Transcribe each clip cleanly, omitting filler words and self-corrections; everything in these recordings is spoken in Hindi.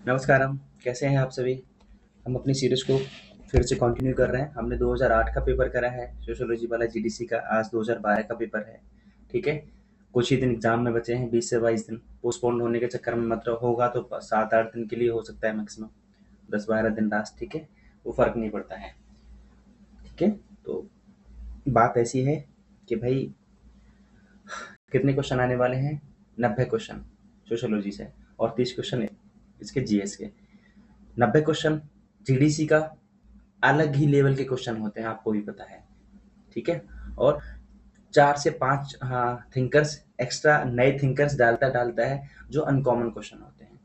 नमस्कारम, कैसे हैं आप सभी? हम अपनी सीरीज़ को फिर से कंटिन्यू कर रहे हैं। हमने 2008 का पेपर करा है, सोशियोलॉजी वाला जीडीसी का। आज 2012 का पेपर है, ठीक है? कुछ ही दिन एग्ज़ाम में बचे हैं, 20 से 22 दिन। पोस्टपोन होने के चक्कर में मतलब होगा तो 7-8 दिन के लिए हो सकता है मैक्सिमम, 10-12 दिन लास्ट, ठीक है? वो फ़र्क नहीं पड़ता है, ठीक है? तो बात ऐसी है कि भाई कितने क्वेश्चन आने वाले हैं? 90 क्वेश्चन सोशियोलॉजी से और 30 क्वेश्चन इसके जीएस के। 90 क्वेश्चन जीडीसी का अलग ही लेवल के क्वेश्चन होते हैं, आपको भी पता है, ठीक है? और 4 से 5 थिंकर्स एक्स्ट्रा नए थिंकर्स डालता है, जो अनकॉमन क्वेश्चन होते हैं।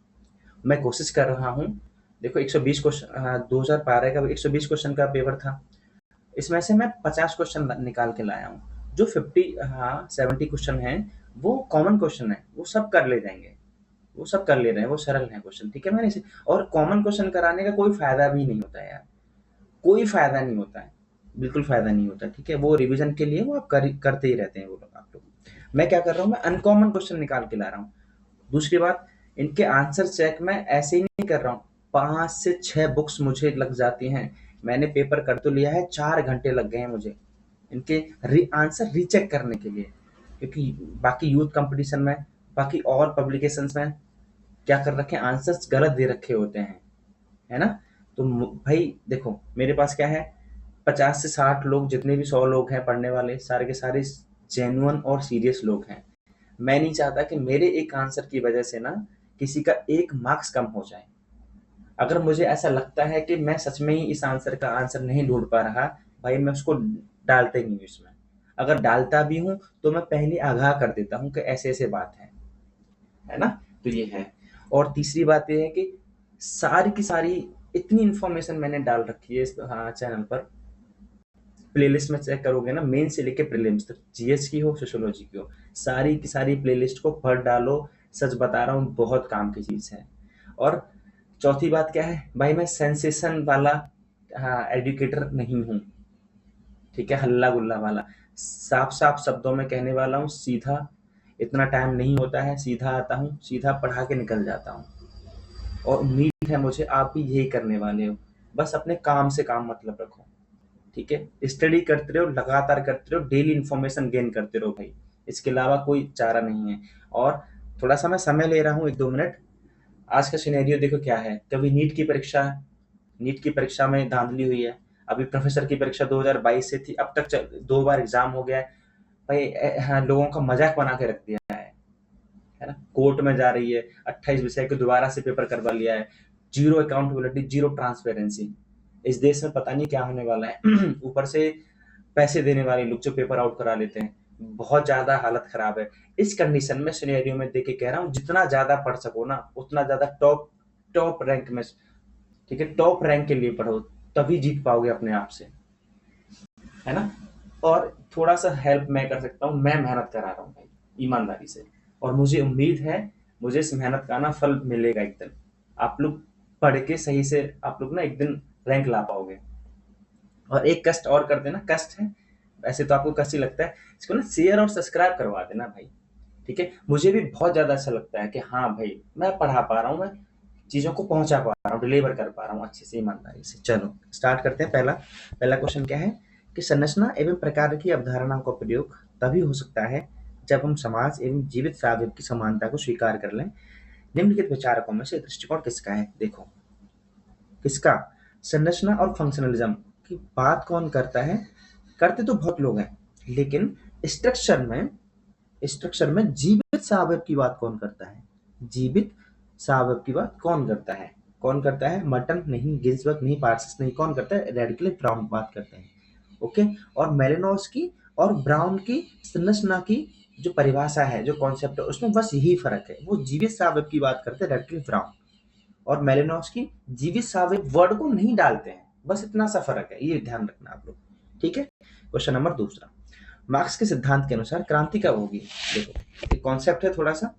मैं कोशिश कर रहा हूँ, देखो 120 क्वेश्चन 2012 का 120 क्वेश्चन का पेपर था। इसमें से मैं 50 क्वेश्चन निकाल के लाया हूँ। जो 70 क्वेश्चन हैं, वो कॉमन क्वेश्चन है, वो सब कर ले जाएँगे। वो सब कर ले रहे हैं, वो सरल हैं क्वेश्चन, ठीक है? मैंने इसे और कॉमन क्वेश्चन कराने का कोई फ़ायदा भी नहीं होता है यार। कोई फ़ायदा नहीं होता है, बिल्कुल फ़ायदा नहीं होता, ठीक है? वो रिवीजन के लिए वो आप करते ही रहते हैं वो लोग, आप लोग। मैं क्या कर रहा हूँ, मैं अनकॉमन क्वेश्चन निकाल के ला रहा हूँ। दूसरी बात, इनके आंसर चेक मैं ऐसे ही नहीं कर रहा हूँ, 5 से 6 बुक्स मुझे लग जाती हैं। मैंने पेपर कर तो लिया है, 4 घंटे लग गए हैं मुझे इनके आंसर रीचेक करने के लिए, क्योंकि बाकी यूथ कंपटीशन में, बाकी और पब्लिकेशंस में क्या कर रखे हैं, आंसर्स गलत दे रखे होते हैं, है ना? तो भाई देखो, मेरे पास क्या है, 50 से 60 लोग, जितने भी 100 लोग हैं पढ़ने वाले, सारे के सारे जेन्युइन और सीरियस लोग हैं। मैं नहीं चाहता कि मेरे एक आंसर की वजह से ना किसी का एक मार्क्स कम हो जाए। अगर मुझे ऐसा लगता है कि मैं सच में ही इस आंसर का आंसर नहीं ढूंढ पा रहा, भाई मैं उसको डालता ही नहीं हूँ इसमें। अगर डालता भी हूँ तो मैं पहले आगाह कर देता हूँ कि ऐसे ऐसे बात है ना? तो ये है। और तीसरी बात ये है कि सारी की सारी इतनी इन्फॉर्मेशन मैंने डाल रखी है इस चैनल पर। प्लेलिस्ट में चेक करोगे ना, मेन से लेके प्रीलिम्स तक, जीएस की हो सोशियोलॉजी की हो, सारी की सारी प्लेलिस्ट को पढ़ डालो। सच बता रहा हूँ, बहुत काम की चीज़ है। और चौथी बात क्या है भाई, मैं सेंसेशन वाला एजुकेटर नहीं हूँ, ठीक है? हल्ला गुल्ला वाला, साफ साफ शब्दों में कहने वाला हूँ, सीधा। इतना टाइम नहीं होता है, सीधा आता हूँ, सीधा पढ़ा के निकल जाता हूँ। और उम्मीद है मुझे आप भी यही करने वाले हो। बस अपने काम से काम मतलब रखो, ठीक है? स्टडी करते रहो, लगातार करते रहो, डेली इन्फॉर्मेशन गेन करते रहो भाई। इसके अलावा कोई चारा नहीं है। और थोड़ा सा मैं समय ले रहा हूँ, 1-2 मिनट। आज का सिनेरियो देखो क्या है, कभी नीट की परीक्षा है, नीट की परीक्षा में धांधली हुई है। अभी प्रोफेसर की परीक्षा 2022 से थी, अब तक 2 बार एग्जाम हो गया है। भाई हाँ, लोगों का मजाक बना के रख दिया है ना? कोर्ट में जा रही है, 28 विषय को दोबारा से पेपर करवा लिया है। Zero accountability, zero transparency. इस देश में पता नहीं क्या होने वाला है। ऊपर से पैसे देने वाले लोग जो पेपर आउट करा लेते हैं, बहुत ज्यादा हालत खराब है। इस कंडीशन में सिनेरियो में देख के कह रहा हूँ, जितना ज्यादा पढ़ सको ना, उतना ज्यादा टॉप टॉप रैंक में, ठीक है? टॉप रैंक के लिए पढ़ो, तभी जीत पाओगे अपने आप से, है ना? और थोड़ा सा हेल्प मैं कर सकता हूँ, मैं मेहनत करा रहा हूँ भाई, ईमानदारी से। और मुझे उम्मीद है, मुझे इस मेहनत का ना फल मिलेगा एक दिन। आप लोग पढ़ के सही से, आप लोग ना एक दिन रैंक ला पाओगे। और एक कष्ट और कर देना, कष्ट है, ऐसे तो आपको कष्ट ही लगता है, इसको ना शेयर और सब्सक्राइब करवा देना भाई, ठीक है? मुझे भी बहुत ज्यादा अच्छा लगता है कि हाँ भाई, मैं पढ़ा पा रहा हूँ, मैं चीजों को पहुंचा पा रहा हूँ, डिलीवर कर पा रहा हूँ अच्छे से, ईमानदारी से। चलो स्टार्ट करते हैं। पहला पहला क्वेश्चन क्या है कि संरचना एवं प्रकार की अवधारणाओं का प्रयोग तभी हो सकता है जब हम समाज एवं जीवित साधन की समानता को स्वीकार कर लें। निम्नलिखित विचारकों में से दृष्टिकोण किसका है? देखो, किसका? संरचना और फंक्शनलिज्म की बात कौन करता है? करते तो बहुत लोग हैं, लेकिन स्ट्रक्चर में जीवित सावयव की बात कौन करता है? जीवित सावयव की बात कौन करता है? कौन करता है? मर्टन नहीं, गिन्सबर्ग नहीं, पार्सेस नहीं, कौन करता है? रेडिकल ब्राउन बात करते हैं, ओके? और मेलिनोव्स्की और ब्राउन की संरचना की जो परिभाषा है, जो कॉन्सेप्ट है, उसमें बस यही फर्क है। वो जीवित सावयव की बात करते हैं, रेडिकल ब्राउन, और मेलिनोव्स्की जीवित सावयव वर्ड को नहीं डालते हैं। बस इतना सा फर्क है, ये ध्यान रखना आप लोग, ठीक है? क्वेश्चन नंबर दूसरा, मार्क्स के सिद्धांत के अनुसार क्रांति कब होगी? देखो, ये कॉन्सेप्ट है, थोड़ा सा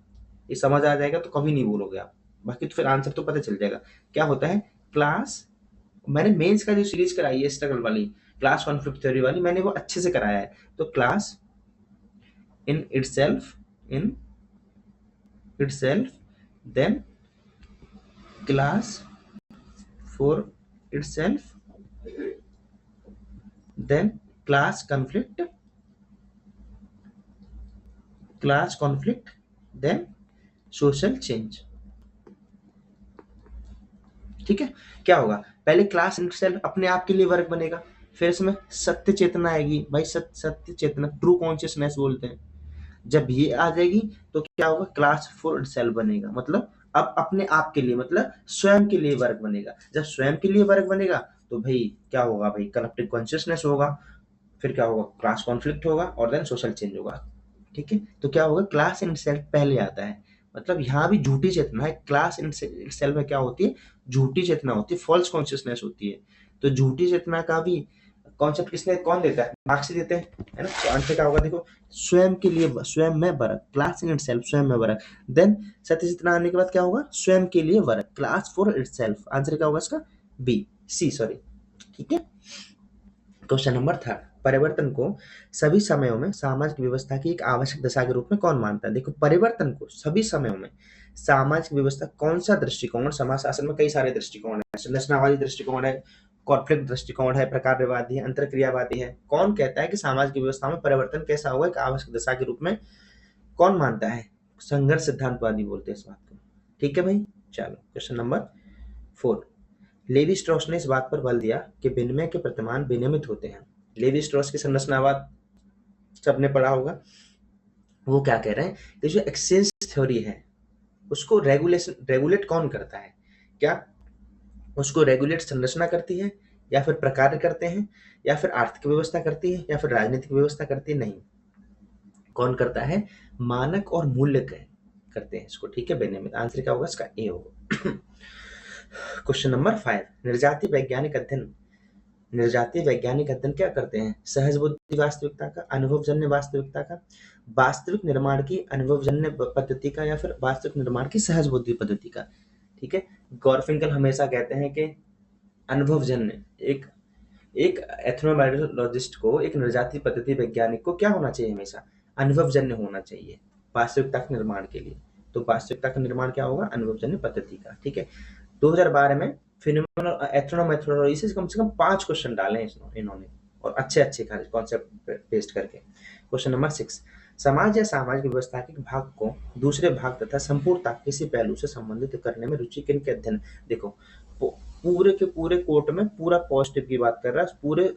ये समझ आ जाएगा तो कभी नहीं बोलोगे आप, बाकी तो फिर आंसर तो पता चल जाएगा। क्या होता है? क्लास, मैंने मेंस का जो सीरीज कराई है स्ट्रगल वाली, क्लास 1/5 थ्योरी वाली, मैंने वो अच्छे से कराया है। तो class in itself, then class for itself, then class conflict, then social change। ठीक है, क्या होगा, पहले क्लास इन सेल्फ अपने आप के लिए वर्क बनेगा, फिर इसमें सत्य चेतना आएगी भाई, सत्य चेतना, ट्रू कॉन्शियसनेस बोलते हैं। जब ये आ जाएगी तो क्या होगा, क्लास फॉर सेल्फ बनेगा, मतलब अब अपने आप के लिए, मतलब स्वयं के लिए वर्क बनेगा। जब स्वयं के लिए वर्क बनेगा तो भाई क्या होगा, भाई कलेक्टिव कॉन्शियसनेस होगा, फिर क्या होगा, क्लास कॉन्फ्लिक्ट होगा, और देन सोशल चेंज होगा। ठीक है, तो क्या होगा, क्लास इन सेल्फ पहले आता है, मतलब यहाँ भी झूठी चेतना है। क्लास इन सेल्फ में क्या होती है, झूठी चेतना होती है, फॉल्स कॉन्शियसनेस होती है। तो झूठी चेतना का भी कॉन्सेप्ट किसने, कौन देता है, मार्क्स ही देते हैं, है ना। तो आंसर क्या होगा, देखो स्वयं के लिए, स्वयं में वर्क, क्लास इन इटसेल्फ, स्वयं में वर्क। देन सत्य चेतना आने के बाद क्या होगा, स्वयं के लिए work, class for itself. Answer क्या होगा इसका, बी सी सॉरी। ठीक है, क्वेश्चन नंबर 3, परिवर्तन को सभी समयों में सामाजिक व्यवस्था की एक आवश्यक दशा के रूप में कौन मानता है। देखो, परिवर्तन को सभी समयों में सामाजिक व्यवस्था, कौन सा दृष्टिकोण, समाज शासन में कई सारे दृष्टिकोण है, संरचनावादी दृष्टिकोण है, कॉन्फ्लिक्ट दृष्टिकोण है, प्रकारवादी है, अंतरक्रियावादी है। कौन कहता है कि सामाजिक व्यवस्था में परिवर्तन कैसा होगा, एक आवश्यक दशा के रूप में, कौन मानता है, संघर्ष सिद्धांतवादी बोलते हैं इस बात को। ठीक है भाई, चलो क्वेश्चन नंबर 4, लेवी स्ट्रॉस ने इस बात पर बल दिया कि विनिमय के प्रतिमान विनियमित होते हैं। लेवी स्ट्रॉस की संरचनावाद सबने पढ़ा होगा। वो क्या कह रहे हैं कि जो एक्सचेंज थ्योरी है उसको रेगुलेट कौन करता है, क्या उसको रेगुलेट संरचना करती है, या फिर प्रकार करते हैं, या फिर आर्थिक व्यवस्था करती है, या फिर राजनीतिक व्यवस्था करती है, नहीं, कौन करता है, मानक और मूल्य करते हैं इसको। ठीक है, विनियमित। आंसर क्या होगा इसका, ए होगा। क्वेश्चन नंबर 5, निर्जातीय वैज्ञानिक अध्ययन, निर्जातीय वैज्ञानिक अध्ययन क्या करते हैं, सहज बुद्धि वास्तविकता का, अनुभवजन्य वास्तविकता का, वास्तविक निर्माण की अनुभवजन्य पद्धति का, या फिर वास्तविक निर्माण की सहज बुद्धि पद्धति का। ठीक है, गॉरफिंकल हमेशा कहते हैं कि अनुभवजन्य, एक एथनोबायोलॉजिस्ट को, एक निर्जातीय पद्धति वैज्ञानिक को क्या होना चाहिए, हमेशा अनुभवजन्य होना चाहिए वास्तविकता के निर्माण के लिए। तो वास्तविकता का निर्माण क्या होगा, अनुभवजन्य पद्धति का। ठीक है, 2012 में फिनोमेनल एथनोमेथोडोलॉजी से कम 5 क्वेश्चन डाले हैं इन्होंने, और अच्छे कॉन्सेप्ट पेस्ट करके। क्वेश्चन नंबर 6, समाज या सामाजिक व्यवस्था के भाग को दूसरे भाग तथा संपूर्णता किसी पहलू से संबंधित करने में रुचि किन के अध्ययन। देखो, पूरे के पूरे कोर्ट में पूरा पॉजिटिव की बात कर रहा है पूरे।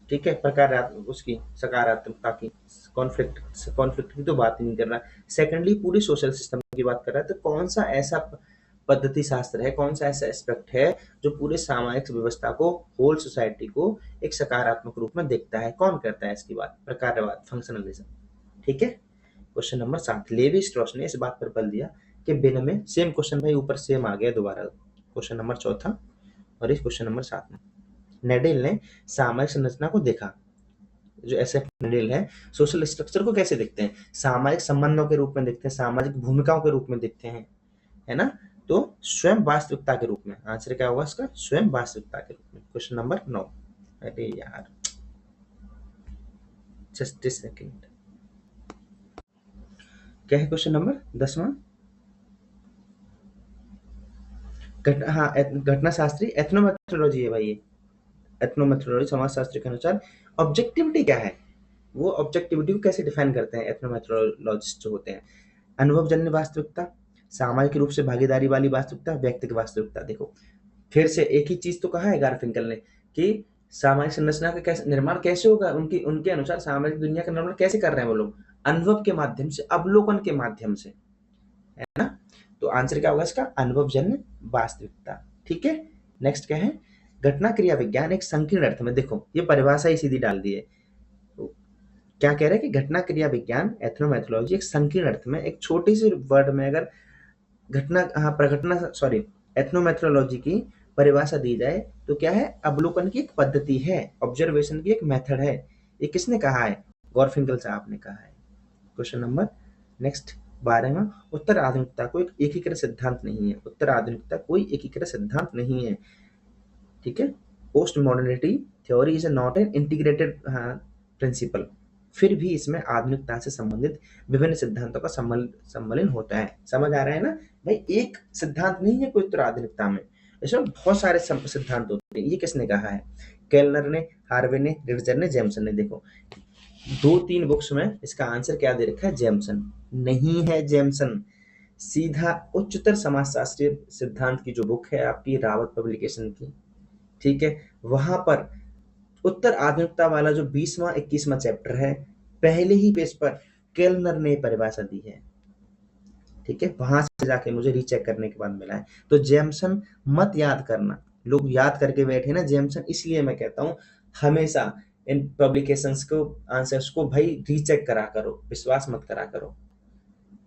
ठीक है, प्रकारात्मक, उसकी सकारात्मकता की, कॉन्फ्लिक्ट की तो बात ही नहीं कर रहा। सेकेंडली पूरी सोशल सिस्टम की बात कर रहा है। तो कौन सा ऐसा पद्धति शास्त्र है, कौन सा ऐसा एस्पेक्ट है जो पूरे सामाजिक व्यवस्था को, होल सोसाइटी को एक सकारात्मक रूप में देखता है, कौन करता है इसकी बात, प्रकारवाद, फंक्शनलिज्म। ठीक है, क्वेश्चन नंबर 7, लेवी स्ट्रॉस ने इस बात पर बल दिया कि विनिमय, सेम क्वेश्चन भाई ऊपर सेम आ गया दोबारा, क्वेश्चन नंबर 4 और इस क्वेश्चन नंबर 7 में नेडेल ने सामाजिक संरचना को देखा, जो एसएफ नेडेल है, सोशल स्ट्रक्चर को कैसे देखते हैं, सामाजिक संबंधों के रूप में देखते हैं, सामाजिक भूमिकाओं के रूप में देखते हैं, है ना। तो स्वयं वास्तविकता के रूप में। आंसर क्या होगा इसका, स्वयं वास्तविकता के रूप में। क्वेश्चन नंबर 9, अरे यार जस्ट ए सेकेंड, क्या है क्वेश्चन नंबर 10वां, घटना शास्त्री एथनोमेथोडोलॉजी है भाई ये। एथनोमेथोडोलॉजी समाज शास्त्र के अनुसार ऑब्जेक्टिविटी क्या है, वो ऑब्जेक्टिविटी को कैसे डिफाइन करते हैं एथनोमेथोडोलॉजिस्ट जो होते हैं। अनुभवजन्य वास्तविकता, सामाजिक रूप से भागीदारी वाली वास्तविकता, व्यक्तिगत वास्तविकता। देखो, फिर से एक ही चीज तो कहा है गारफिंकल ने कि सामाजिक संरचना का कैसे निर्माण कैसे होगा, उनके अनुसार सामाजिक दुनिया का निर्माण कैसे कर रहे हैं वो लोग, अनुभव के माध्यम से, अवलोकन के माध्यम से, है ना। तो आंसर क्या होगा इसका, अनुभवजन्य वास्तविकता। ठीक है, नेक्स्ट क्या है, घटना क्रिया विज्ञान एक संकीर्ण अर्थ में। देखो, ये परिभाषा ही सीधी डाल दी है। तो क्या कह रहे हैं कि घटना क्रिया विज्ञान एथनोमेथोलॉजी एक संकीर्ण अर्थ में, एक छोटी सी वर्ड में अगर एथनोमेथोलॉजी की परिभाषा दी जाए तो क्या है, अवलोकन की एक पद्धति है, ऑब्जर्वेशन की एक मेथड है। ये किसने कहा है, गॉरफिंकल साहब ने कहा है। क्वेश्चन नंबर नेक्स्ट 12वां, उत्तर आधुनिकता को एक एकीकृत सिद्धांत नहीं है। उत्तर आधुनिकता कोई एकीकृत सिद्धांत नहीं है। ठीक है, post modernity theory is not an integrated principle. फिर भी इसमें आधुनिकता से संबंधित विभिन्न सिद्धांतों का सम्मिलन होता है। समझ आ रहा है ना भाई? एक सिद्धांत नहीं है कोई उत्तर आधुनिकता में, इसमें बहुत सारे सिद्धांत होते हैं। ये किसने कहा है? केलनर ने, हार्वे ने, रिडजर ने, जेमसन ने। देखो 2-3 बुक्स में इसका आंसर क्या दे रखा है? जेमसन। नहीं है जेमसन, सीधा उच्चतर समाजशास्त्रीय सिद्धांत की जो बुक है आपकी रावत पब्लिकेशन की, ठीक है, वहां पर उत्तर आधुनिकता वाला जो 20वां 21वां चैप्टर है, पहले ही पेज पर केलनर ने परिभाषा दी है, ठीक है, वहां से जाके मुझे रीचेक करने के बाद मिला है। तो जेमसन मत याद करना, लोग याद करके बैठे ना जेमसन, इसलिए मैं कहता हूं हमेशा इन पब्लिकेशंस को, आंसर्स को भाई रीचेक करा करो, विश्वास मत करा करो।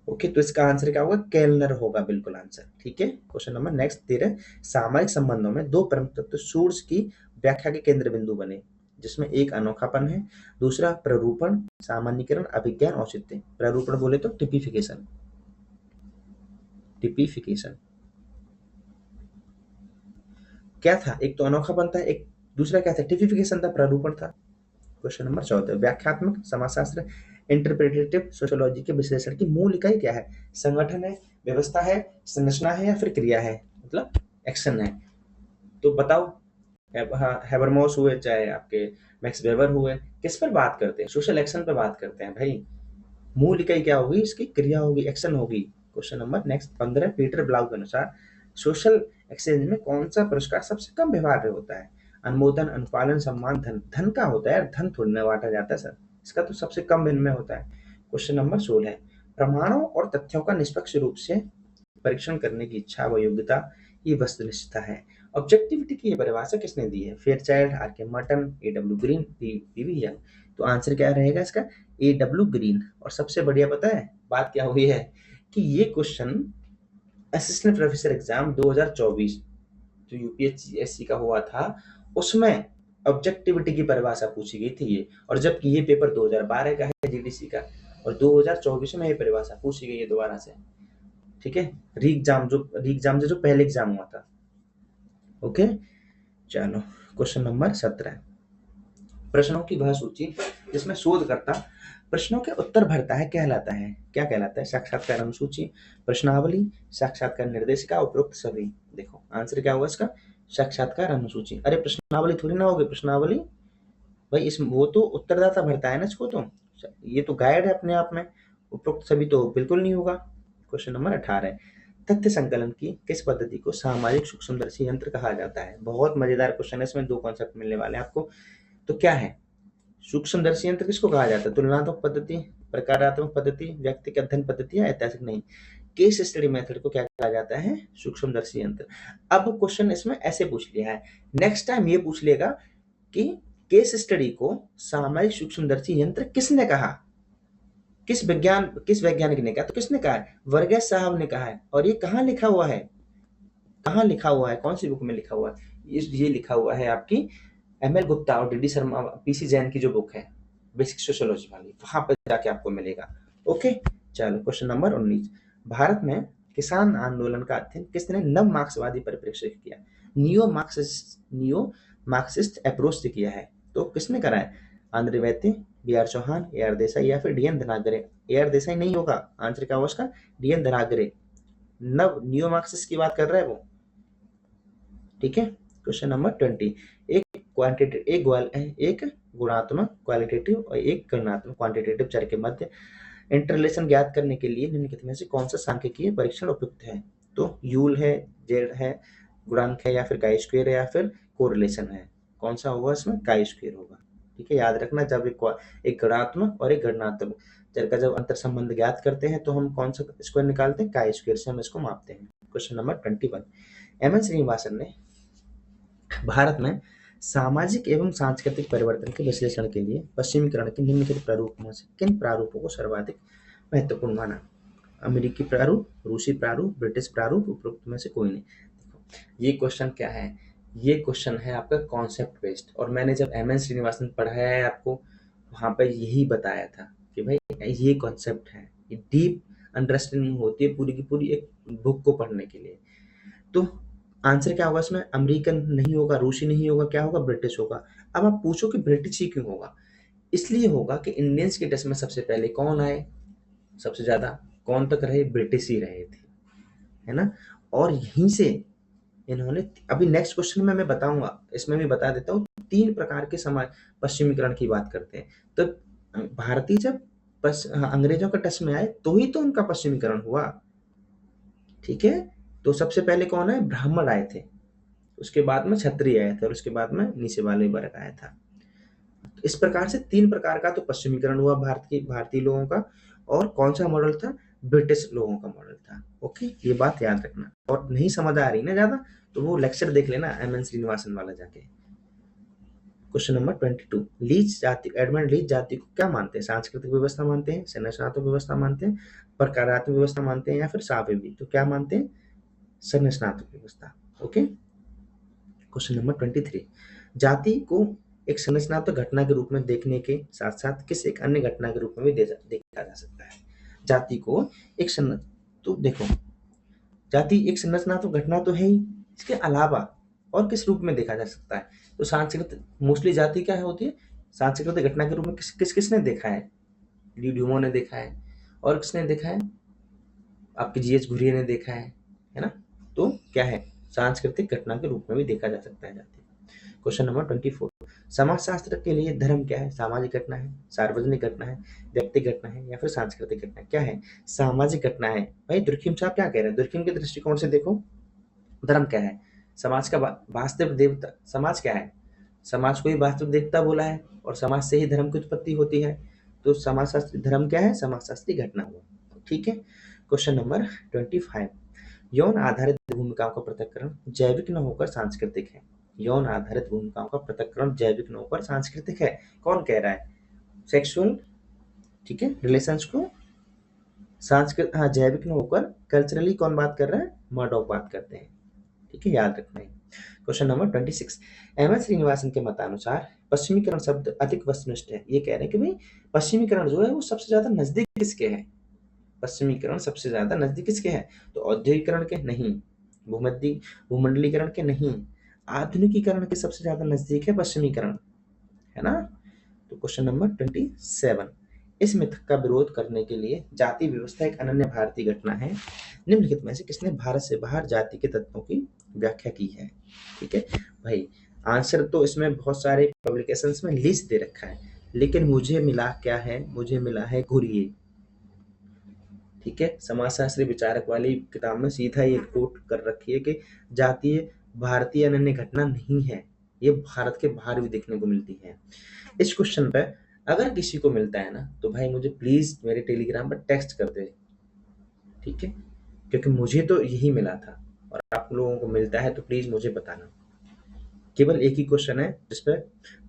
ओके, तो इसका आंसर क्या होगा? केलनर होगा बिल्कुल आंसर, ठीक है। क्वेश्चन नंबर नेक्स्ट 13, सामाजिक संबंधों में दो प्रमुख तत्व सूर्य की व्याख्या के केंद्र बिंदु बने, जिसमें एक अनोखापन है, दूसरा प्ररूपण, सामान्यीकरण, अभिज्ञान, औचित्य। प्ररूपण बोले तो टिपिफिकेशन, टिपिफिकेशन क्या था? एक तो अनोखापन था, एक दूसरा क्या था? टिपिफिकेशन था, प्रारूपण था। क्वेश्चन नंबर 14, व्याख्यात्मक समाजशास्त्र इंटरप्रेटेटिव सोशियोलॉजी के विश्लेषण की मूल इकाई क्या है? संगठन है, व्यवस्था है, संरचना है, या फिर क्रिया है, मतलब एक्शन है। तो बताओ, हैबरमॉस हुए चाहे आपके मैक्स वेबर हुए, किस पर बात करते हैं? सोशल एक्शन पर बात करते हैं भाई। मूल इकाई क्या होगी? इसकी क्रिया होगी, एक्शन होगी। क्वेश्चन नंबर नेक्स्ट 15, पीटर ब्लाउ के अनुसार सोशल एक्सचेंज में कौन सा पुरस्कार सबसे कम व्यवहार्य होता है? अनुमोदन, अनुपालन, सम्मान, धन। धन का होता है यार, धन थोड़ी ना बांटा जाता है सर, इसका तो सबसे कम विनिमय होता है। क्वेश्चन नंबर 16, प्रमाणों और तथ्यों का निष्पक्ष रूप से परीक्षण करने की इच्छा व योग्यता ये वस्तुनिष्ठता है। ऑब्जेक्टिविटी की ये परिभाषा किसने दी है? फेयरचाइल्ड, आर के Merton, A W green, PV young. तो आंसर क्या रहेगा इसका? A W green. और सबसे बढ़िया पता है बात क्या हुई है कि ये क्वेश्चन असिस्टेंट प्रोफेसर एग्जाम 2024 जो यूपीएससी का हुआ था, उसमें ऑब्जेक्टिविटी की परिभाषा पूछी गई थी ये, और जबकि ये पेपर 2012 का है जीडीसी का, और 2024 में ये परिभाषा पूछी गई है दोबारा से, ठीक है। री एग्जाम जो पहले एग्जाम हुआ था। ओके, चलो क्वेश्चन नंबर 17, प्रश्नों की वह सूची जिसमें शोधकर्ता प्रश्नों के उत्तर भरता है कहलाता है, क्या कहलाता है? साक्षात्कार अनुसूची, प्रश्नावली, साक्षात्कार निर्देशिका, उपरोक्त सभी। देखो आंसर क्या होगा इसका? साक्षात्कार अनुसूची। अरे प्रश्नावली थोड़ी ना होगी, प्रश्नावली भाई इस वो तो उत्तरदाता भरता है ना इसको, तो ये तो गाइड है अपने आप में, उपरोक्त सभी तो बिल्कुल नहीं होगा। क्वेश्चन नंबर 18, तथ्य संकलन की किस पद्धति को सामाजिक सूक्ष्मदर्शी यंत्र कहा जाता है? बहुत मजेदार क्वेश्चन है, इसमें दो कॉन्सेप्ट मिलने वाले हैं आपको। तो क्या है सूक्ष्मदर्शी यंत्र? किसको कहा जाता है? तुलनात्मक पद्धति, प्रकारात्मक पद्धति, व्यक्तिगत अध्ययन पद्धति, या ऐतिहासिक? नहीं, केस स्टडी मेथड को क्या कहा जाता है? सूक्ष्मदर्शी यंत्र। अब क्वेश्चन इसमें ऐसे पूछ लिया है, नेक्स्ट टाइम ये पूछ लेगा कि केस स्टडी को सामाजिक सूक्ष्मदर्शी यंत्र किसने कहा? किस वैज्ञानिक ने कहा? तो किसने कहा है? वर्गेस साहब ने कहा है। और ये कहाँ लिखा हुआ है? कहाँ लिखा हुआ है? कौन सी बुक में लिखा हुआ है? ये लिखा हुआ है आपकी एमएल गुप्ता और डीडी शर्मा, पीसी जैन की जो बुक है बेसिक सोशियोलॉजी वाली, वहां पर जाके आपको मिलेगा। ओके, चलो क्वेश्चन नंबर 19, भारत में किसान आंदोलन का अध्ययन किसने नव मार्क्सवादी परिप्रेक्ष्य से किया? नियो मार्क्सिस्ट अप्रोच से किया है। तो किसने करा है? Andhra Vaidya, B R Chauhan, A R Desai, या फिर DN Dhanagare. A R Desai नहीं होगा, आंसर क्या होगा उसका? डीएन धनागरे। नव नियो मार्क्सिस्ट की बात कर रहा है वो, ठीक है। क्वेश्चन नंबर 20, एक गुणात्मक क्वालिटेटिव और एक गणनात्मक क्वांटिटेटिव चर के मध्य इंटरलेशन ज्ञात करने के लिए निम्नलिखित में से कौन सा सांख्यिकीय परीक्षण उपयुक्त है? तो यूल है, जेड है, गुणांक है, या फिर काई स्क्वायर है, या फिर कोरिलेशन है। कौन सा होगा इसमें? काई स्क्वायर होगा, ठीक है। याद रखना, जब एक गणात्मक और एक गणनात्मक चर का जब अंतर संबंध ज्ञात करते हैं तो हम कौन सा स्क्वायर निकालते हैं? काई स्क्वायर से हम इसको मापते हैं। Question number 21, M N Srinivasan ने भारत में सामाजिक एवं सांस्कृतिक परिवर्तन के विश्लेषण के लिए पश्चिमीकरण के निम्नलिखित प्रारूपों में से किन प्रारूपों को सर्वाधिक महत्वपूर्ण माना? अमेरिकी प्रारूप, रूसी प्रारूप, ब्रिटिश प्रारूप, उपरोक्त में से कोई नहीं। देखो ये क्वेश्चन क्या है? ये क्वेश्चन है आपका कॉन्सेप्ट बेस्ड, और मैंने जब एम एन श्रीनिवासन पढ़ाया है आपको, वहां पर यही बताया था कि भाई ये कॉन्सेप्ट है, ये डीप अंडरस्टैंडिंग होती है पूरी की पूरी एक बुक को पढ़ने के लिए। तो आंसर क्या होगा इसमें? अमेरिकन नहीं होगा, रूसी नहीं होगा, क्या होगा? ब्रिटिश होगा। अब आप पूछो कि ब्रिटिश ही क्यों होगा? इसलिए होगा कि इंडियंस के टेस्ट में सबसे पहले कौन आए, सबसे ज्यादा कौन तक रहे, ब्रिटिश ही रहे थे, है ना। और यहीं से इन्होंने, अभी नेक्स्ट क्वेश्चन में मैं बताऊंगा, इसमें भी बता देता हूँ, 3 प्रकार के समाज पश्चिमीकरण की बात करते हैं। तो भारतीय जब अंग्रेजों के टच में आए तो ही तो उनका पश्चिमीकरण हुआ, ठीक है। तो सबसे पहले कौन आए, ब्राह्मण आए थे, उसके बाद में क्षत्रिय आए थे, और उसके बाद में नीचे वाले वर्ग आया था। इस प्रकार से 3 प्रकार का तो पश्चिमीकरण हुआ भारतीय लोगों का। और कौन सा मॉडल था, ब्रिटिश लोगों का मॉडल था। ओके, ये बात याद रखना। और नहीं समझ आ रही ना ज्यादा, तो वो लेक्चर देख लेना एमएन श्रीनिवासन वाला जाके। क्वेश्चन नंबर 22, लीच जाति, एडमंड लीच जाति को क्या मानते हैं, सांस्कृतिक व्यवस्था मानते हैं, संरचनात्मक व्यवस्था मानते हैं, प्रकारात्मक व्यवस्था मानते हैं, या फिर सापेवी। तो क्या मानते हैं, संरचनात्मक व्यवस्था। ओके। क्वेश्चन नंबर 23, जाति को एक संरचनात्मक घटना के रूप में देखने के साथ साथ किस एक अन्य घटना के रूप में भी देखा जा सकता है। जाति को एक तो देखो, जाति एक संरचनात्मक घटना तो है ही, इसके अलावा और किस रूप में देखा जा सकता है। तो सांस्कृतिक, मोस्टली जाति क्या होती है, सांस्कृतिक घटना के रूप में किसने देखा है, डी ड्यूमो ने देखा है, और किसने देखा है, आपके जीएच घुरिये ने देखा है ना। तो क्या है, सांस्कृतिक घटना के रूप में भी देखा जा सकता है जाति। क्वेश्चन नंबर 24, समाजशास्त्र के लिए धर्म क्या है, सामाजिक घटना है, सार्वजनिक घटना है, व्यक्तिगत घटना है, या फिर सांस्कृतिक घटना है। क्या है, सामाजिक घटना है। भाई दुर्खिम साहब क्या कह रहे हैं, दुर्खिम के दृष्टिकोण से देखो, धर्म क्या है, समाज का वास्तविक देवता, समाज क्या है, समाज को ही वास्तविक देवता बोला है, और समाज से ही धर्म की उत्पत्ति होती है। तो समाजशास्त्री धर्म क्या है, समाजशास्त्री घटना हुआ, ठीक है। क्वेश्चन नंबर 25, यौन आधारित भूमिकाओं का पृथक्करण जैविक न होकर सांस्कृतिक है। यौन आधारित भूमिकाओं का पृथक्करण जैविक न होकर सांस्कृतिक है, कौन कह रहा है, सेक्सुअल, ठीक है, रिलेशंस को सांस्कृत, हाँ, जैविक न होकर कल्चरली कौन बात कर रहा है, मर्डॉक बात करते हैं, ठीक है, याद रखना है। Question number 26, M S Srinivasan के मतानुसार पश्चिमीकरण शब्द अधिक वस्तुनिष्ठ है। ये कह रहे हैं कि भाई पश्चिमीकरण जो है वो सबसे ज्यादा नजदीक किसके है, पश्चिमीकरण सबसे ज्यादा नजदीक किसके है, तो औद्योगिकरण के नहीं, भूमंडलीकरण के नहीं, आधुनिकीकरण के सबसे ज्यादा नजदीक है पश्चिमीकरण, है ना। तो क्वेश्चन नंबर 27, इस मिथ का विरोध करने के लिए जाति व्यवस्था एक अनन्य भारतीय घटना है, निम्नलिखित में से किसने भारत से बाहर जाति के तत्वों की व्याख्या की है। ठीक है भाई, आंसर तो इसमें बहुत सारे पब्लिकेशंस में लिस्ट दे रखा है, लेकिन मुझे मिला क्या है, मुझे मिला है घुरिये, ठीक है, समाजशास्त्री विचारक वाली किताब में सीधा ये कोट कर रखी है कि जातीय भारतीय अनन्य घटना नहीं है, ये भारत के बाहर भी देखने को मिलती है। इस क्वेश्चन पे अगर किसी को मिलता है ना, तो भाई मुझे प्लीज मेरे टेलीग्राम पर टेक्स्ट कर दे, ठीक है, क्योंकि मुझे तो यही मिला था, और आप लोगों को मिलता है तो प्लीज मुझे बताना। केवल एक ही क्वेश्चन है जिसपे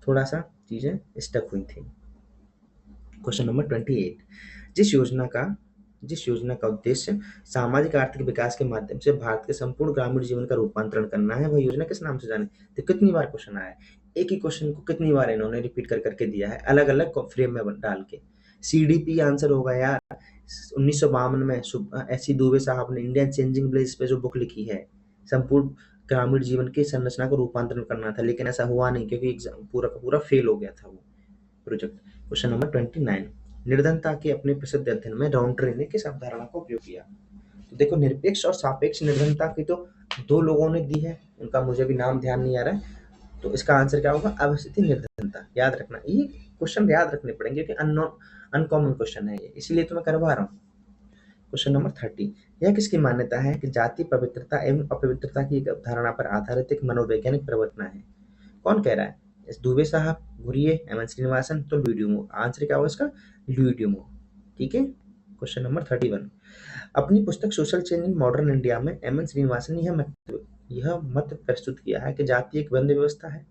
थोड़ा सा चीजें स्टक हुई थी। क्वेश्चन नंबर 28, जिस योजना का उद्देश्य सामाजिक आर्थिक विकास के माध्यम से भारत के संपूर्ण ग्रामीण जीवन का रूपांतरण करना है, वह योजना किस नाम से जाने। तो कितनी बार क्वेश्चन आया है, एक ही क्वेश्चन को कितनी बार इन्होंने रिपीट कर करके दिया है, अलग अलग फ्रेम में डाल के। सीडीपी आंसर होगा यार। 1952 में एस सी दुबे साहब ने इंडियन चेंजिंग ब्लेज पे जो बुक लिखी है, संपूर्ण ग्रामीण जीवन की संरचना को रूपांतरण करना था, लेकिन ऐसा हुआ नहीं, क्योंकि एग्जाम पूरा का पूरा फेल हो गया था वो प्रोजेक्ट। क्वेश्चन नंबर 29, निर्धनता के अपने प्रसिद्ध अध्ययन में राउंट्रे ने किस अवधारणा का उपयोग किया। तो देखो, निरपेक्ष और सापेक्ष निर्धनता की तो 2 लोगों ने दी है, उनका मुझे भी नाम ध्यान नहीं आ रहा है। तो इसका आंसर क्या होगा, अवस्थिति निर्धनता, याद रखना। ये क्वेश्चन याद रखने पड़ेंगे क्योंकि अनकॉमन क्वेश्चन है ये, इसीलिए तो मैं करवा रहा हूँ। क्वेश्चन नंबर 30, यह किसकी मान्यता है कि जाति पवित्रता एवं अपवित्रता की एक अवधारणा पर आधारित एक मनोवैज्ञानिक परिवर्तन है, कौन कह रहा है, एस दुबे साहब, घुरिये, एम एन श्रीनिवासन, तो ल्यूडियमो। आंसर क्या होगा इसका, ल्यूडियमो, ठीक है। क्वेश्चन नंबर 31, अपनी पुस्तक social change in modern India में एम एन श्रीनिवासन ने यह मत प्रस्तुत किया है कि जाति एक बंद व्यवस्था है,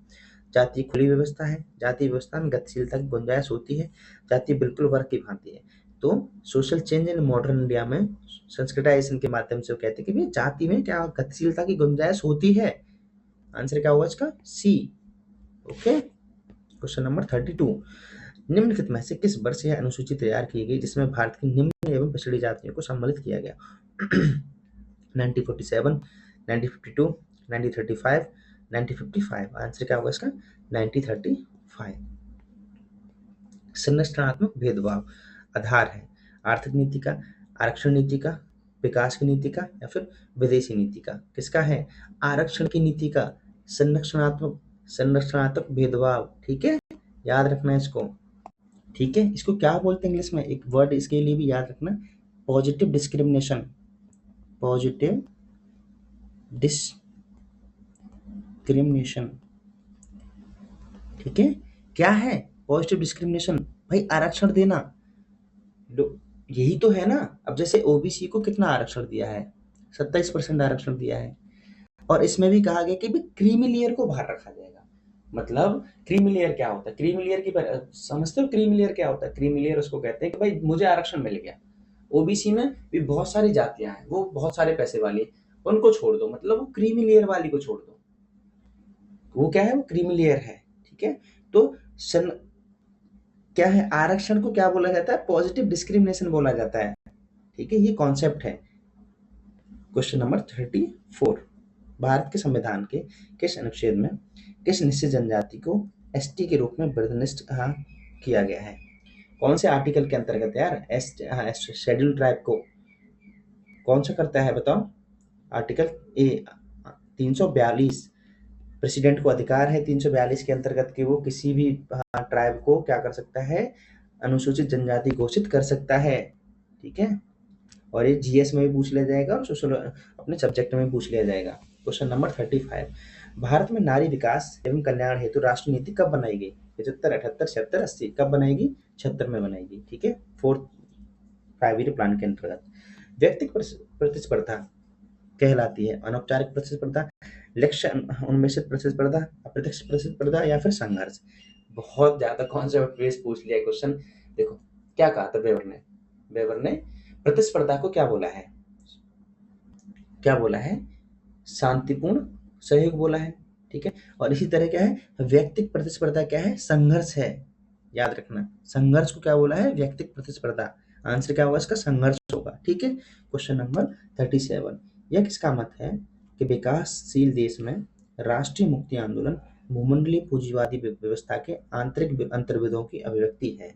जाति खुली व्यवस्था है, जाति व्यवस्था में गतिशीलता की गुंजाइश होती है, जाति बिल्कुल वर्ग की भांति है। तो social change in modern India में संस्कृताइजेशन के माध्यम से वो कहते हैं कि भाई जाति में क्या गतिशीलता की गुंजाइश होती है। आंसर क्या होगा इसका, सी। ओके। क्वेश्चन नंबर 32, निम्नलिखित में से किस वर्ष यह अनुसूची तैयार की गई जिसमें भारत की निम्न एवं पिछड़ी जातियों को सम्मिलित किया गया। 1947, 1952, 1935, 1955। आंसर क्या होगा इसका, 1935। संरचनात्मक भेदभाव आधार है आर्थिक नीति का, आरक्षण नीति का, विकास की नीति का या फिर विदेशी नीति का। किसका है? आरक्षण की नीति का। संरचनात्मक भेदभाव, ठीक है, याद रखना इसको। ठीक है, इसको क्या बोलते हैं इंग्लिश में, एक वर्ड इसके लिए भी याद रखना, पॉजिटिव डिस्क्रिमिनेशन। पॉजिटिव डिस्क्रिमिनेशन, ठीक है। क्या है पॉजिटिव डिस्क्रिमिनेशन? भाई आरक्षण देना, यही तो है ना। अब जैसे ओबीसी को कितना आरक्षण दिया है? 27% आरक्षण दिया है। और इसमें भी कहा गया कि भी क्रीमी लेयर को बाहर रखा जाएगा। मतलब क्रीमी लेयर क्या होता है? क्रीमी लेयर की समझते हो? क्रीमी लेयर क्या होता है? क्रीमी लेयर उसको कहते हैं कि भाई मुझे आरक्षण मिल गया। ओबीसी में भी बहुत सारी जातियां हैं, वो बहुत सारे पैसे वाली, उनको छोड़ दो, मतलब वो क्रीमी लेयर वाली को छोड़ दो। वो क्या है? वो क्रीमी लेयर है, ठीक है। तो क्या है? आरक्षण को क्या बोला जाता है? पॉजिटिव डिस्क्रिमिनेशन बोला जाता है, ठीक है। ये कॉन्सेप्ट है। क्वेश्चन नंबर 34, भारत के संविधान के किस अनुच्छेद में किस निश्चित जनजाति को एसटी के रूप में वर्णनिष्ठ किया गया है? कौन से आर्टिकल के अंतर्गत यार? शेड्यूल ट्राइब को कौन सा करता है बताओ? आर्टिकल 342। प्रेसिडेंट को अधिकार है 342 के अंतर्गत कि वो किसी भी ट्राइब को क्या कर सकता है? अनुसूचित जनजाति घोषित कर सकता है, ठीक है। और ये जीएस में भी पूछ लिया जाएगा और सोशल अपने सब्जेक्ट में भी पूछ लिया जाएगा। क्वेश्चन नंबर 35, भारत में नारी विकास एवं कल्याण हेतु राष्ट्रीय नीति कब बनाई गई? 75, 78, 76, 80? कब बनाएगी? 76 में बनाएगी, ठीक है। 4th 5 ईयर प्लान के अंतर्गत। व्यक्तिगत प्रतिस्पर्धा कहलाती है अनौपचारिक प्रतिस्पर्धा, लक्ष्य उन्मेषित प्रतिस्पर्धा, अप्रत्यक्ष प्रतिस्पर्धा या फिर संघर्ष। बहुत ज्यादा कॉन्सेप्ट बेस पूछ लिया क्वेश्चन। देखो क्या कहा था वेबर ने प्रतिस्पर्धा को क्या बोला है? क्या बोला है? शांतिपूर्ण सहयोग बोला है, ठीक है। और इसी तरह क्या है? व्यक्तिगत प्रतिस्पर्धा क्या है? संघर्ष है, याद रखना। संघर्ष को क्या बोला है? व्यक्तिगत प्रतिस्पर्धा। आंसर क्या होगा इसका? संघर्ष होगा, ठीक है। क्वेश्चन नंबर 37, यह किसका मत है कि विकासशील देश में राष्ट्रीय मुक्ति आंदोलन भूमंडलीय पूंजीवादी व्यवस्था के आंतरिक अंतर्विदों की अभिव्यक्ति है?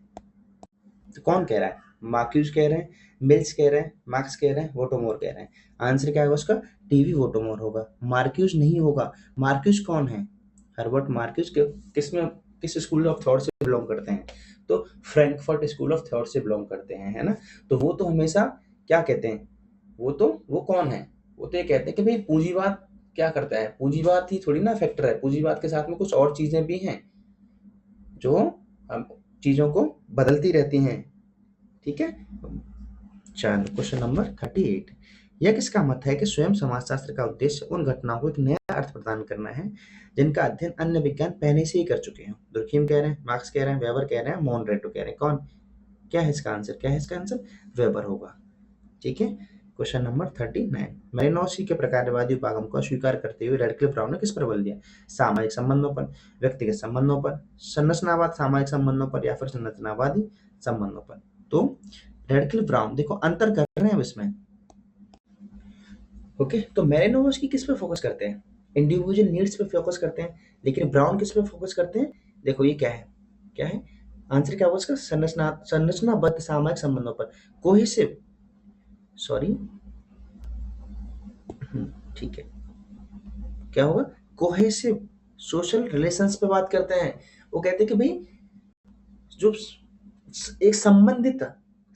तो कौन कह रहा है? मार्क्यूज कह रहे हैं, मिल्स कह रहे हैं, मार्क्स कह रहे हैं, वोटोमोर कह रहे हैं। आंसर क्या होगा उसका? टीवी वोटोमोर होगा, मार्क्यूज नहीं होगा। मार्क्यूज कौन है? हर्बर्ट मार्क्यूज किस स्कूल ऑफ थॉट से बिलोंग करते हैं? तो फ्रैंकफर्ट स्कूल ऑफ थॉट से बिलोंग करते हैं, है ना। तो वो तो हमेशा क्या कहते हैं? वो कौन है? वो तो ये कहते हैं कि भाई पूंजीवाद क्या करता है? पूंजीवाद ही थोड़ी ना फैक्टर है, पूंजीवाद के साथ में कुछ और चीजें भी हैं जो हम चीजों को बदलती रहती हैं, ठीक है। चलो क्वेश्चन नंबर 38, यह किसका मत है कि स्वयं समाजशास्त्र का उद्देश्य उन घटनाओं को एक नया अर्थ प्रदान करना है जिनका अध्ययन अन्य विज्ञान पहले से ही कर चुके हैं? दुर्खीम कह रहे हैं, मार्क्स कह रहे हैं, वेबर कह रहे हैं, मोनरेटो कह रहे हैं। कौन? क्या है इसका आंसर? क्या है इसका आंसर? वेबर होगा, ठीक है। क्वेश्चन नंबर 39, मेलिनोव्स्की के प्रकारवादी उपागम को अस्वीकार करते हुए रेडक्लिफ ब्राउन ने किस पर बल दिया? सामाजिक संबंधों पर, व्यक्तिगत संबंधों पर, संरचनावाद सामाजिक संबंधों पर या फिर संरचनावादी संबंधों पर? तो रेडक्लिफ ब्राउन, देखो अंतर कर रहे हैं अब इसमें, ओके। तो मेलिनोव्स्की किस पे फोकस करते हैं? इंडिविजुअल नीड्स पे फोकस करते हैं, लेकिन ब्राउन किस पे फोकस करते हैं? देखो ये क्या है? क्या है आंसर? क्या होगा इसका? संरचनाबद्ध सामाजिक संबंधों पर, कोहेसिव, सॉरी, ठीक है। क्या होगा? कोहेसिव सोशल रिलेशंस पे बात करते हैं। वो कहते हैं कि भाई जो एक संबंधित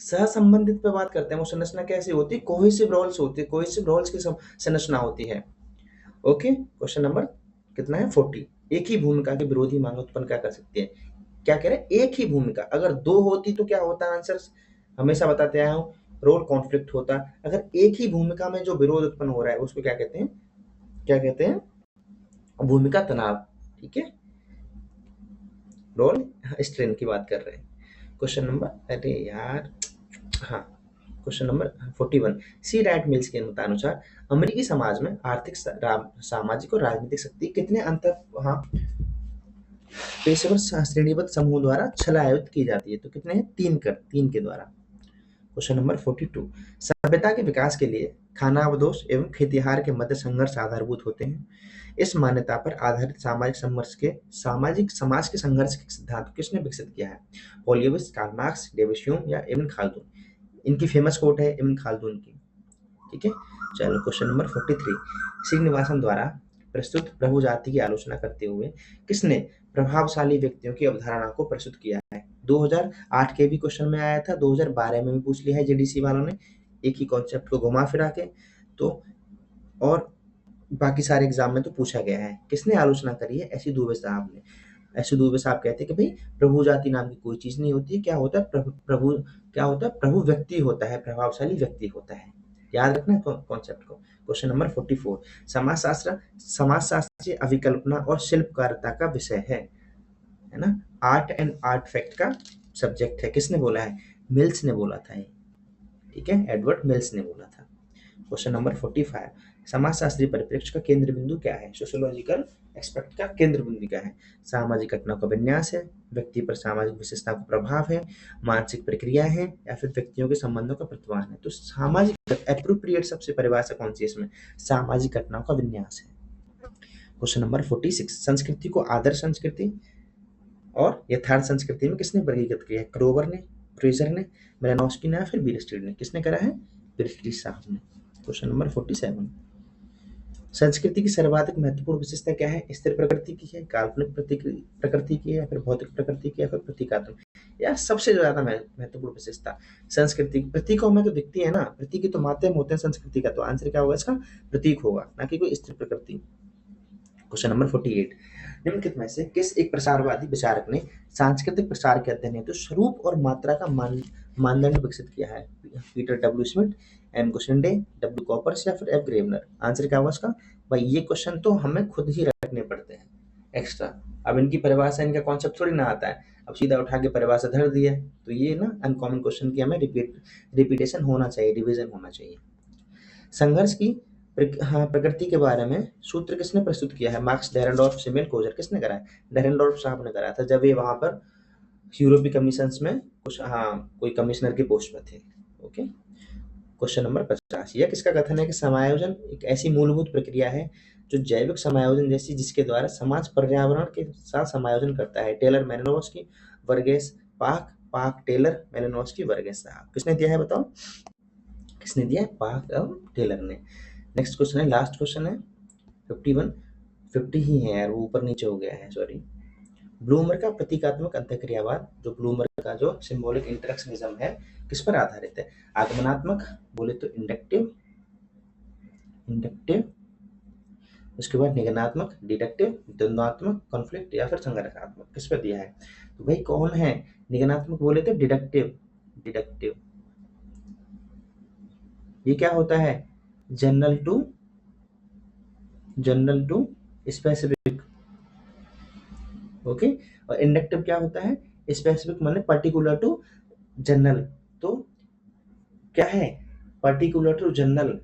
सहसंबंधित पे बात करते हैं, वो संरचना कैसी होती है? कोहेसिव रोल्स होती है, कोहेसिव रोल्स की संरचना होती है, ओके। क्वेश्चन नंबर कितना है? 40, एक ही भूमिका की विरोधी मांग उत्पन्न क्या कर सकती है? क्या कह रहे हैं? एक ही भूमिका, अगर दो होती तो क्या होता है? आंसर हमेशा बताते आया हूं, रोल कॉन्फ्लिक्ट होता। अगर एक ही भूमिका में जो विरोध उत्पन्न हो रहा है उसको क्या कहते हैं? क्या कहते हैं? भूमिका तनाव, ठीक है। रोल स्ट्रेन की बात कर रहे हैं। क्वेश्चन नंबर, अरे यार, हाँ, क्वेश्चन नंबर 41, सी रैट मिल्स के मतानुसार अमेरिकी समाज में आर्थिक सामाजिक और राजनीतिक शक्ति कितने अंतर पेशेवर श्रेणीबद्ध समूह द्वारा छलायित की जाती है? तो कितने हैं? 3 के द्वारा। क्वेश्चन नंबर 42, सभ्यता के विकास के लिए खानाबदोश एवं खेतिहार के मध्य संघर्ष आधारभूत होते हैं। इस मान्यता पर आधारित सामाजिक समाज के संघर्ष के सिद्धांत को किसने विकसित किया है? पोलियबिस, कार्ल मार्क्स, डेविड ह्यूम या इब्न खाल्दून? इनकी फेमस कोट है इब्न खाल्दून की। ठीक है, चलो क्वेश्चन नंबर 43, श्रीनिवासन द्वारा प्रस्तुत प्रभु जाति की आलोचना करते हुए किसने प्रभावशाली व्यक्तियों की अवधारणा को प्रस्तुत किया है? 2008 के भी क्वेश्चन में आया था, 2012 में भी पूछ लिया है जेडीसी वालों ने, एक ही कॉन्सेप्ट को घुमा फिरा के। तो और बाकी सारे एग्जाम में तो पूछा गया है। किसने आलोचना करी है? ऐसी दुबे साहब ने। ऐसे दुबे साहब कहते हैं कि भाई प्रभु जाति नाम की कोई चीज नहीं होती। क्या होता है? प्रभु क्या होता है? प्रभु व्यक्ति होता है, प्रभावशाली व्यक्ति होता है। याद रखना कॉन्सेप्ट को। क्वेश्चन नंबर 44, समाजशास्त्र अभिकल्पना और शिल्पकारिता का विषय है ना? आर्ट एंड आर्ट फैक्ट का सब्जेक्ट है। किसने बोला है? मिल्स ने बोला था ये। ठीक है, एडवर्ड मिल्स ने बोला था। क्वेश्चन नंबर 45, समाजशास्त्रीय परिप्रेक्ष्य का केंद्र बिंदु क्या है? सोशियोलॉजिकल एस्पेक्ट का केंद्र बिंदु क्या है? सामाजिक घटनाओं का विन्यास है, व्यक्ति पर सामाजिक विशेषता का प्रभाव है, मानसिक प्रक्रिया है या फिर व्यक्तियों के संबंधों का प्रतिमान है? तो सामाजिक एप्रोप्रिएट सबसे परिभाषा कौन सी है इसमें? सामाजिक घटनाओं का विन्यास है। क्वेश्चन नंबर 46, संस्कृति को आदर्श संस्कृति और यथार्थ संस्कृति में किसने वर्गीकृत किया है? क्रोवर ने, फ्रेजर ने, मेलानोस्की ने या फिर बीरस्टीड ने? किसने करा है? बीरस्टीड साहब ने। क्वेश्चन नंबर 47, संस्कृति की सर्वाधिक महत्वपूर्ण विशेषता क्या है? स्थिर प्रकृति की है, काल्पनिक प्रकृति की है या फिर भौतिक प्रकृति की या फिर प्रतीकात्मक? या सबसे ज्यादा महत्वपूर्ण विशेषता संस्कृति प्रतीकों में तो दिखती है ना, प्रतीक तो माध्यम होते हैं संस्कृति का। तो आंसर क्या होगा इसका? प्रतीक होगा, ना कि कोई स्थिर प्रकृति। क्वेश्चन नंबर 48, निम्नलिखित में से किस एक प्रसारवादी विचारक ने सांस्कृतिक प्रसार के अध्ययन हेतु स्वरूप और मात्रा का मानदंड विकसित किया है? पीटर डब्ल्यू स्मिथ, एम कुशिंडे, डब्ल्यू कॉपर्स या फिर एफ ग्रेवनर? आंसर क्या होगा इसका? भाई ये क्वेश्चन तो हमें खुद ही रखने पड़ते हैं एक्स्ट्रा। अब इनकी परिभाषा, इनका कॉन्सेप्ट थोड़ी ना आता है, अब सीधा उठा के परिभाषा धर दिया। तो ये ना अनकॉमन क्वेश्चन की हमें रिपीटेशन होना चाहिए, रिविजन होना चाहिए। संघर्ष की प्रकृति के बारे में सूत्र किसने प्रस्तुत किया है? Marx, Dahrendorf, Simmel, Coser? किसने करा है? डेरेनडॉर्फ साहब ने करा था, जब ये वहां पर यूरोपीय कमीशंस में कुछ कोई कमिश्नर की पोस्ट में थे। ओके, क्वेश्चन नंबर 50, यह किसका कथन है कि समायोजन एक ऐसी मूलभूत प्रक्रिया है जो जैविक समायोजन जैसी, जिसके द्वारा समाज पर्यावरण के साथ समायोजन करता है? टेलर, मेलिनोव्स्की, वर्गेस, पाक, टेलर, मेलिनोव्स्की, वर्गेस साहब? किसने दिया है बताओ? किसने दिया है? पाक और टेलर ने। नेक्स्ट क्वेश्चन है, लास्ट क्वेश्चन है 51, 50 ही है यार, वो ऊपर नीचे हो गया है, सॉरी। ब्लूमर का प्रतीकात्मक अंतःक्रियावाद, जो ब्लूमर का जो सिंबॉलिक इंटरेक्शनिज्म है, किस पर आधारित है? आगमनात्मक बोले तो इंडक्टिव, उसके बाद निगमनात्मक, डिडक्टिव, द्वंद्वात्मक, कॉन्फ्लिक्ट या फिर संघर्षात्मक? किस पर दिया है? तो भाई कौन है? निगमनात्मक बोले तो डिडक्टिव। ये क्या होता है? General to specific. ओके, और इंडक्टिव क्या होता है? स्पेसिफिक माने पर्टिकुलर टू जनरल। तो क्या है? Particular to general.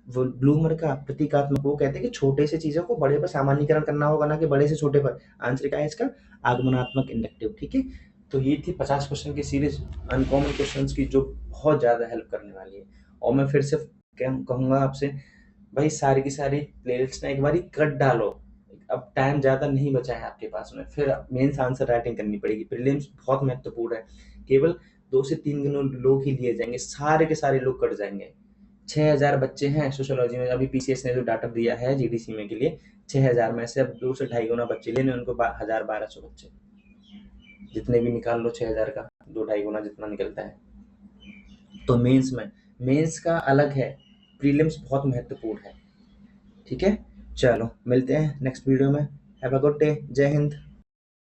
ब्लूमर का प्रतीकात्मक, वो कहते हैं कि छोटे से चीजों को बड़े पर सामान्यीकरण करना होगा, ना कि बड़े से छोटे पर। आंसर क्या है इसका? आगमनात्मक, इंडक्टिव। ठीक है, तो ये थी 50 क्वेश्चन की सीरीज अनकॉमन क्वेश्चंस की, जो बहुत ज्यादा हेल्प करने वाली है। और मैं फिर से कहूंगा आपसे, भाई सारी की सारी प्लेलिस्ट ना एक बार कट डालो। अब टाइम ज्यादा नहीं बचा है आपके पास में, फिर मेंस आंसर राइटिंग करनी पड़ेगी। प्रीलिम्स बहुत महत्वपूर्ण है, केवल 2 से 3 लोग ही लिए जाएंगे, सारे के सारे लोग कट जाएंगे। 6000 बच्चे हैं सोशियोलॉजी में, अभी पीसीएस ने जो डाटा दिया है जीडीसी में के लिए, 6000 में से अब 2 से 2.5 गुना बच्चे लेने, उनको 1200 बच्चे, जितने भी निकाल लो 6000 का 2-2.5 गुना जितना निकलता है। तो मेंस का अलग है, प्रीलिम्स बहुत महत्वपूर्ण है। ठीक है, चलो मिलते हैं नेक्स्ट वीडियो में। हैव अ गुड डे, जय हिंद।